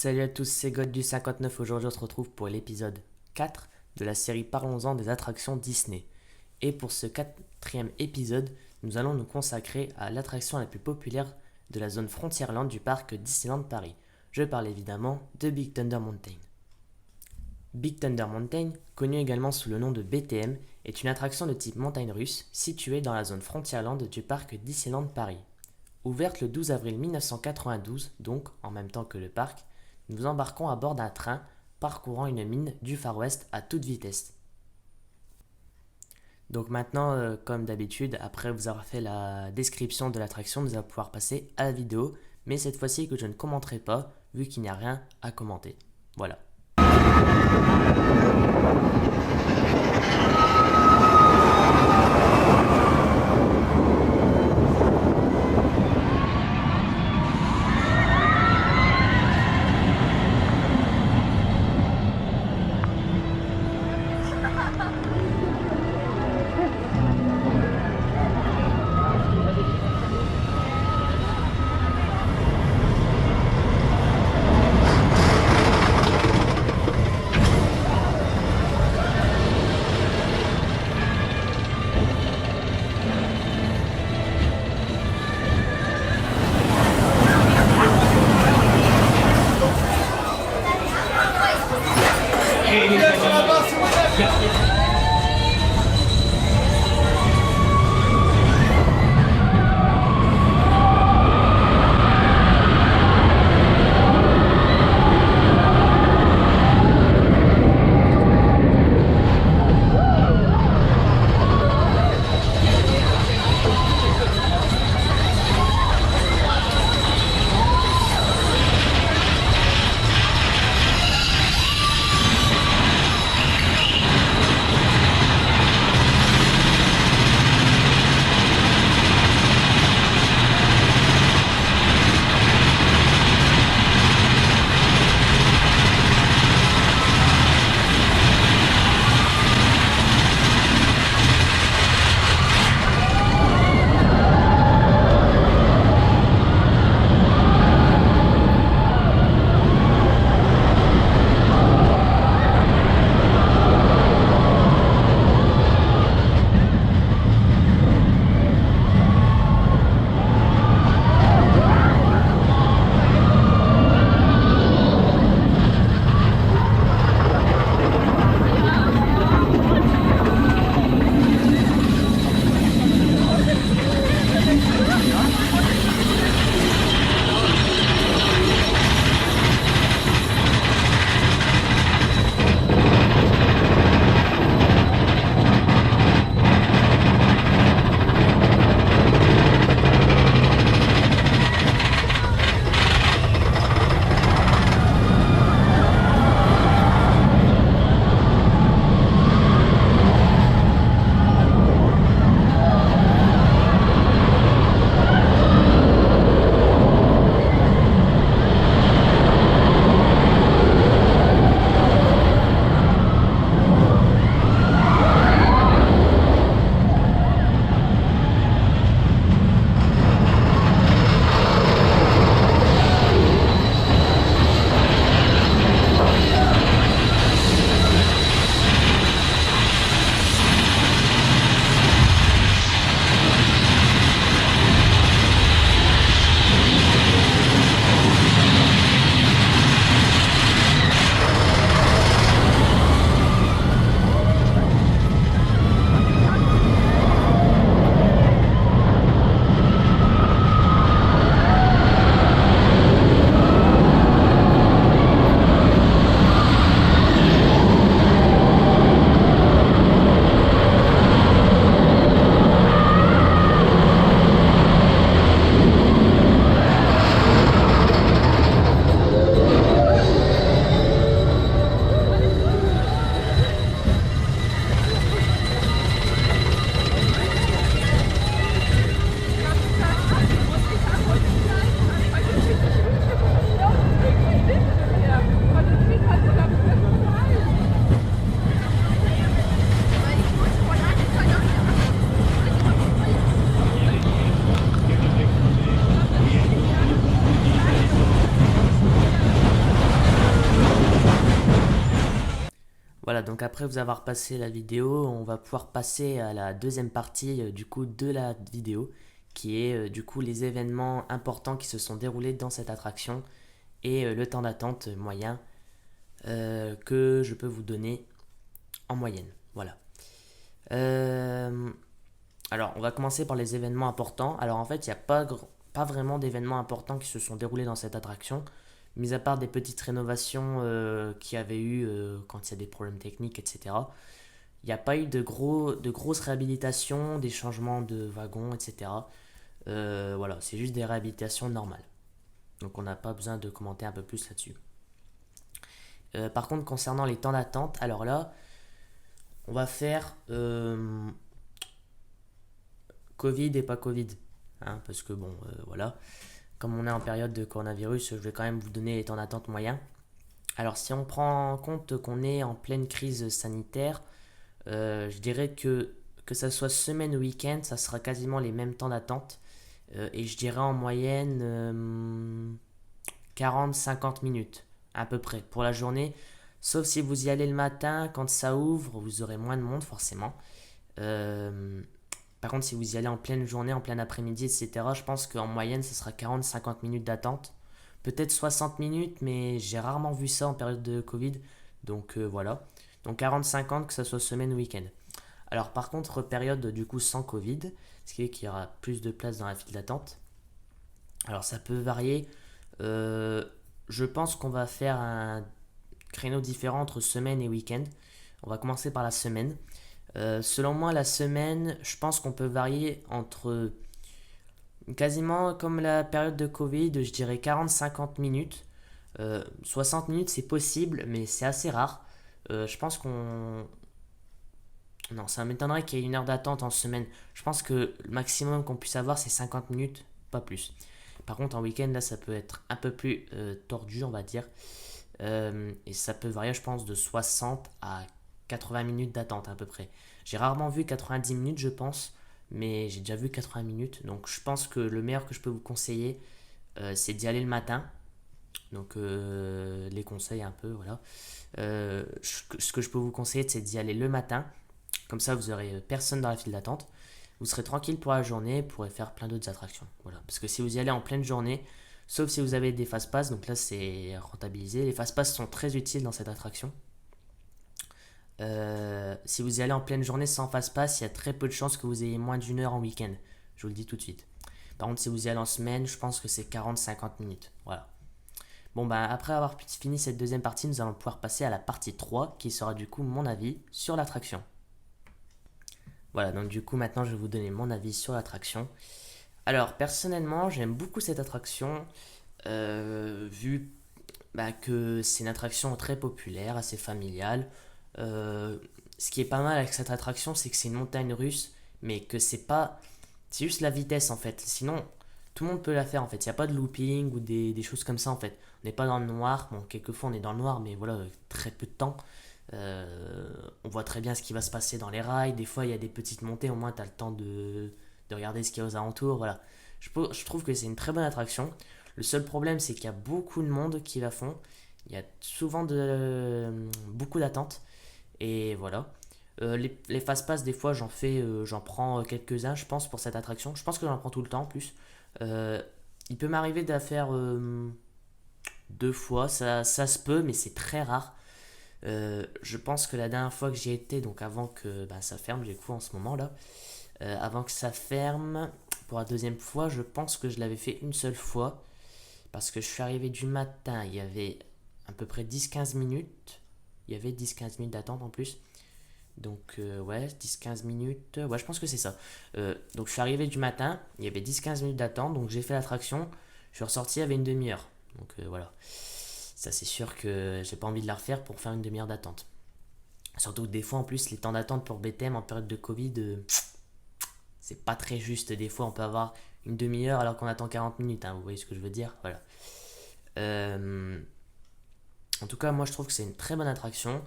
Salut à tous, c'est God du 59. Aujourd'hui, on se retrouve pour l'épisode 4 de la série Parlons-en des attractions Disney. Et pour ce quatrième épisode, nous allons nous consacrer à l'attraction la plus populaire de la zone Frontierland du parc Disneyland Paris. Je parle évidemment de Big Thunder Mountain. Big Thunder Mountain, connu également sous le nom de BTM, est une attraction de type montagne russe située dans la zone Frontierland du parc Disneyland Paris. Ouverte le 12 avril 1992, donc en même temps que le parc, nous embarquons à bord d'un train parcourant une mine du Far West à toute vitesse. Donc maintenant, comme d'habitude, après vous avoir fait la description de l'attraction, nous allons pouvoir passer à la vidéo, mais cette fois-ci que je ne commenterai pas, vu qu'il n'y a rien à commenter. Voilà. Voilà, donc après vous avoir passé la vidéo, on va pouvoir passer à la deuxième partie du coup de la vidéo, qui est du coup les événements importants qui se sont déroulés dans cette attraction et le temps d'attente moyen que je peux vous donner en moyenne. Voilà. Euh, alors, on va commencer par les événements importants. Alors, en fait, il n'y a pas vraiment d'événements importants qui se sont déroulés dans cette attraction, mis à part des petites rénovations qu'il y avait eu quand il y a des problèmes techniques, etc. Il n'y a pas eu de grosses réhabilitations, des changements de wagons, etc. Voilà, c'est juste des réhabilitations normales. Donc, on n'a pas besoin de commenter un peu plus là-dessus. Par contre, concernant les temps d'attente, alors là, on va faire Covid et pas Covid. Hein, parce que bon, voilà. Comme on est en période de coronavirus, je vais quand même vous donner les temps d'attente moyens. Alors, si on prend en compte qu'on est en pleine crise sanitaire, je dirais que ça soit semaine ou week-end, ça sera quasiment les mêmes temps d'attente. Et je dirais en moyenne 40-50 minutes à peu près pour la journée. Sauf si vous y allez le matin, quand ça ouvre, vous aurez moins de monde forcément. Euh, Par contre, si vous y allez en pleine journée, en plein après-midi, etc., je pense qu'en moyenne, ce sera 40-50 minutes d'attente. Peut-être 60 minutes, mais j'ai rarement vu ça en période de Covid. Donc voilà. Donc 40-50, que ce soit semaine ou week-end. Alors par contre, période du coup sans Covid, ce qui est qu'il y aura plus de place dans la file d'attente. Alors ça peut varier. Euh, je pense qu'on va faire un créneau différent entre semaine et week-end. On va commencer par la semaine. Selon moi, la semaine, je pense qu'on peut varier entre quasiment comme la période de Covid, je dirais 40-50 minutes. 60 minutes, c'est possible, mais c'est assez rare. Je pense qu'on... Non, ça m'étonnerait qu'il y ait une heure d'attente en semaine. Je pense que le maximum qu'on puisse avoir, c'est 50 minutes, pas plus. Par contre, en week-end, là, ça peut être un peu plus tordu, on va dire. Et ça peut varier, je pense, de 60 à 80 minutes d'attente à peu près. J'ai rarement vu 90 minutes, je pense, mais j'ai déjà vu 80 minutes. Donc je pense que le meilleur que je peux vous conseiller, c'est d'y aller le matin. Donc les conseils un peu, voilà. Ce que je peux vous conseiller, c'est d'y aller le matin. Comme ça, vous aurez personne dans la file d'attente. Vous serez tranquille pour la journée, vous pourrez faire plein d'autres attractions. Voilà. Parce que si vous y allez en pleine journée, sauf si vous avez des fast-pass, donc là c'est rentabilisé. Les fast-pass sont très utiles dans cette attraction. Si vous y allez en pleine journée sans fast-pass, il y a très peu de chances que vous ayez moins d'une heure en week-end. Je vous le dis tout de suite. Par contre, si vous y allez en semaine, je pense que c'est 40-50 minutes. Voilà. Bon, bah, après avoir fini cette deuxième partie, nous allons pouvoir passer à la partie 3, qui sera du coup mon avis sur l'attraction. Voilà, donc du coup, maintenant, je vais vous donner mon avis sur l'attraction. Alors, personnellement, j'aime beaucoup cette attraction, vu bah, que c'est une attraction très populaire, assez familiale. Euh, Ce qui est pas mal avec cette attraction, c'est que c'est une montagne russe, mais que c'est pas. C'est juste la vitesse en fait. Sinon, tout le monde peut la faire en fait. Il n'y a pas de looping ou des choses comme ça en fait. On n'est pas dans le noir. Bon, quelquefois on est dans le noir, mais voilà, très peu de temps. On voit très bien ce qui va se passer dans les rails. Des fois, il y a des petites montées. Au moins, tu as le temps de regarder ce qu'il y a aux alentours. Voilà. Je trouve que c'est une très bonne attraction. Le seul problème, c'est qu'il y a beaucoup de monde qui la font. Il y a souvent beaucoup d'attentes. Et voilà. Les fast-pass, des fois, j'en prends quelques-uns, je pense, pour cette attraction. Je pense que j'en prends tout le temps en plus. Euh, il peut m'arriver de la faire deux fois, ça se peut, mais c'est très rare. Je pense que la dernière fois que j'y étais, donc avant que bah, ça ferme, du coup, en ce moment là, avant que ça ferme, pour la deuxième fois, je pense que je l'avais fait une seule fois. Parce que je suis arrivé du matin, il y avait à peu près 10-15 minutes. Il y avait 10-15 minutes d'attente en plus. Donc, ouais, 10-15 minutes. Ouais, je pense que c'est ça. Donc, je suis arrivé du matin, il y avait 10-15 minutes d'attente. Donc, j'ai fait l'attraction. Je suis ressorti, il y avait une demi-heure. Donc, voilà. Ça, c'est sûr que j'ai pas envie de la refaire pour faire une demi-heure d'attente. Surtout que des fois, en plus, les temps d'attente pour BTM en période de Covid, c'est pas très juste. Des fois, on peut avoir une demi-heure alors qu'on attend 40 minutes. Hein, vous voyez ce que je veux dire? Voilà. Euh, En tout cas, moi, je trouve que c'est une très bonne attraction.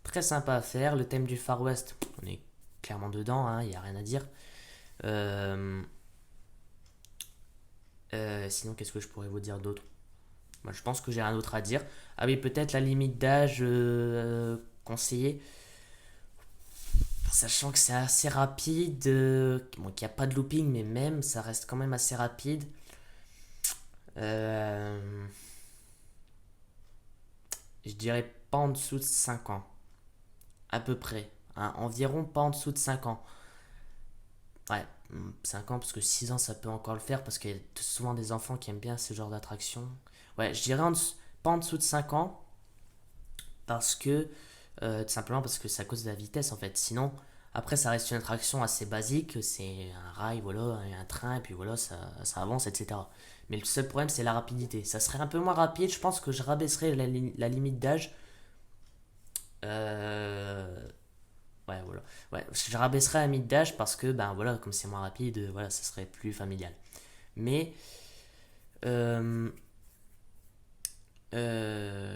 Très sympa à faire. Le thème du Far West, on est clairement dedans, il n'y a rien à dire. Euh, Sinon, qu'est-ce que je pourrais vous dire d'autre? Moi, je pense que j'ai rien d'autre à dire. Ah oui, peut-être la limite d'âge conseiller. Sachant que c'est assez rapide, bon, qu'il n'y a pas de looping, mais même, ça reste quand même assez rapide. Euh, je dirais pas en dessous de 5 ans, à peu près. Hein, environ pas en dessous de 5 ans. Ouais, 5 ans, parce que 6 ans, ça peut encore le faire, parce qu'il y a souvent des enfants qui aiment bien ce genre d'attraction. Ouais, je dirais pas en dessous de 5 ans, parce que, tout simplement parce que c'est à cause de la vitesse, en fait. Sinon, après, ça reste une attraction assez basique, c'est un rail, voilà, et un train, et puis voilà, ça avance, etc. Mais le seul problème, c'est la rapidité. Ça serait un peu moins rapide, je pense que je rabaisserais la limite d'âge. Euh, Ouais, voilà. Ouais, je rabaisserais la limite d'âge parce que, ben voilà, comme c'est moins rapide, voilà, ça serait plus familial. Mais, euh,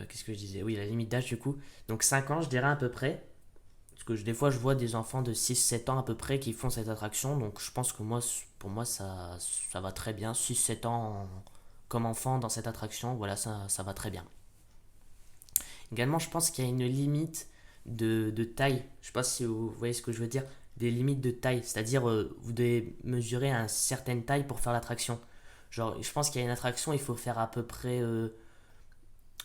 qu'est-ce que je disais? Oui, la limite d'âge, du coup. Donc 5 ans, je dirais à peu près. Parce que des fois, je vois des enfants de 6 7 ans à peu près qui font cette attraction. Donc je pense que moi, pour moi, ça va très bien. 6 7 ans comme enfant dans cette attraction, voilà, ça va très bien. Également, je pense qu'il y a une limite de taille. Je ne sais pas si vous voyez ce que je veux dire. Des limites de taille. C'est-à-dire, vous devez mesurer une certaine taille pour faire l'attraction. Genre, je pense qu'il y a une attraction, il faut faire à peu près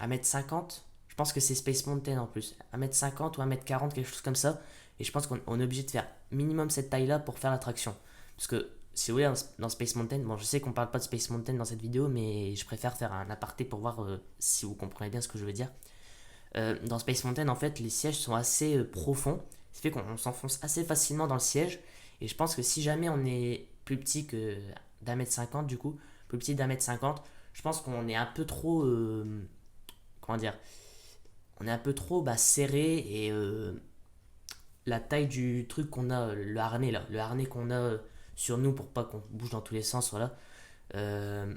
1m50. Je pense que c'est Space Mountain en plus. 1m50 ou 1m40, quelque chose comme ça. Et je pense qu'on est obligé de faire minimum cette taille-là pour faire l'attraction. Parce que, si vous voulez, dans Space Mountain, bon, je sais qu'on parle pas de Space Mountain dans cette vidéo, mais je préfère faire un aparté pour voir si vous comprenez bien ce que je veux dire. Dans Space Mountain, en fait, les sièges sont assez profonds. Ce qui fait qu'on s'enfonce assez facilement dans le siège. Et je pense que si jamais on est plus petit que d'1m50, du coup, plus petit d'1m50, je pense qu'on est un peu trop. Comment dire? On est un peu trop serré et la taille du truc qu'on a, le harnais là, le harnais qu'on a sur nous pour pas qu'on bouge dans tous les sens, voilà. Euh,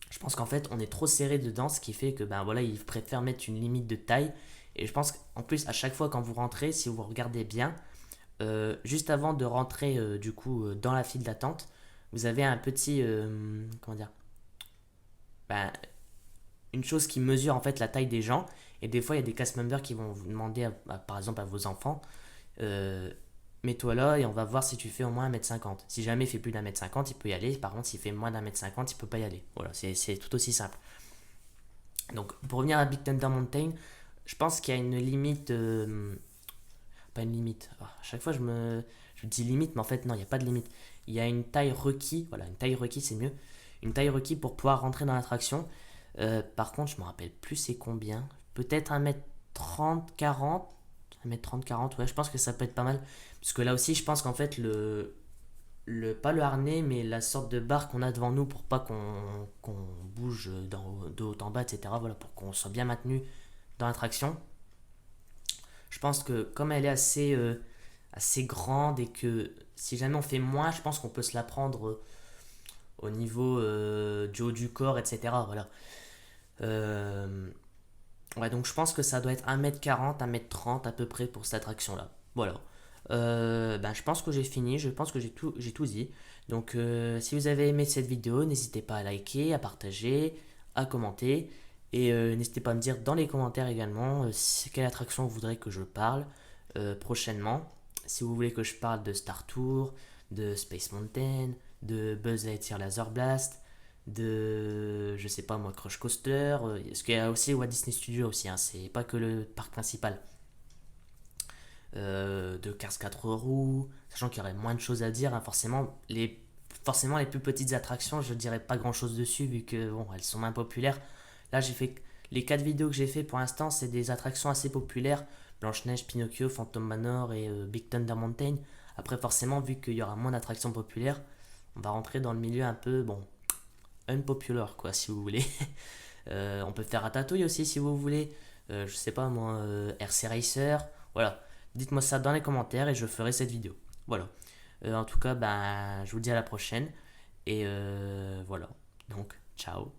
je pense qu'en fait, on est trop serré dedans, ce qui fait que ben voilà, ils préfèrent mettre une limite de taille. Et je pense qu'en plus, à chaque fois quand vous rentrez, si vous regardez bien, juste avant de rentrer du coup dans la file d'attente, vous avez un petit comment dire, ben, une chose qui mesure en fait la taille des gens. Et des fois, il y a des cast members qui vont vous demander, par exemple, à vos enfants, euh, mets-toi là et on va voir si tu fais au moins 1m50. Si jamais il fait plus d'1m50, il peut y aller. Par contre, s'il fait moins d'1m50, il peut pas y aller. Voilà, c'est tout aussi simple. Donc, pour revenir à Big Thunder Mountain, je pense qu'il y a une limite. Pas une limite. À chaque fois, je dis limite, mais en fait, non, il n'y a pas de limite. Il y a une taille requis. Voilà, une taille requis, c'est mieux. Une taille requis pour pouvoir rentrer dans l'attraction. Par contre, je me rappelle plus c'est combien. Peut-être 1m30, 40. 1m30, 40, ouais, je pense que ça peut être pas mal. Parce que là aussi, je pense qu'en fait, pas le harnais, mais la sorte de barre qu'on a devant nous pour pas qu'on bouge de haut en bas, etc. Voilà, pour qu'on soit bien maintenu dans l'attraction. Je pense que comme elle est assez grande et que si jamais on fait moins, je pense qu'on peut se la prendre au niveau du haut du corps, etc. Voilà. Euh, ouais, donc je pense que ça doit être 1m40, 1m30 à peu près pour cette attraction-là. Voilà. Ben, je pense que j'ai fini, je pense que j'ai tout dit. Donc si vous avez aimé cette vidéo, n'hésitez pas à liker, à partager, à commenter. Et n'hésitez pas à me dire dans les commentaires également quelle attraction vous voudrez que je parle prochainement. Si vous voulez que je parle de Star Tour, de Space Mountain, de Buzz Lightyear Laser Blast, de je sais pas moi Crush Coaster, parce qu'il y a aussi Walt Disney Studios aussi, hein, c'est pas que le parc principal. De Cars 4 roues, sachant qu'il y aurait moins de choses à dire, hein, forcément les plus petites attractions, je dirais pas grand chose dessus vu que bon, elles sont moins populaires. Là, j'ai fait les 4 vidéos que j'ai fait pour l'instant, c'est des attractions assez populaires, Blanche-Neige, Pinocchio, Phantom Manor et Big Thunder Mountain. Après, forcément, vu qu'il y aura moins d'attractions populaires, on va rentrer dans le milieu un peu, bon, unpopular, quoi, si vous voulez. On peut faire Ratatouille aussi, si vous voulez. Je sais pas, moi, RC Racer. Voilà. Dites-moi ça dans les commentaires et je ferai cette vidéo. Voilà. En tout cas, ben, je vous dis à la prochaine. Et voilà. Donc, ciao.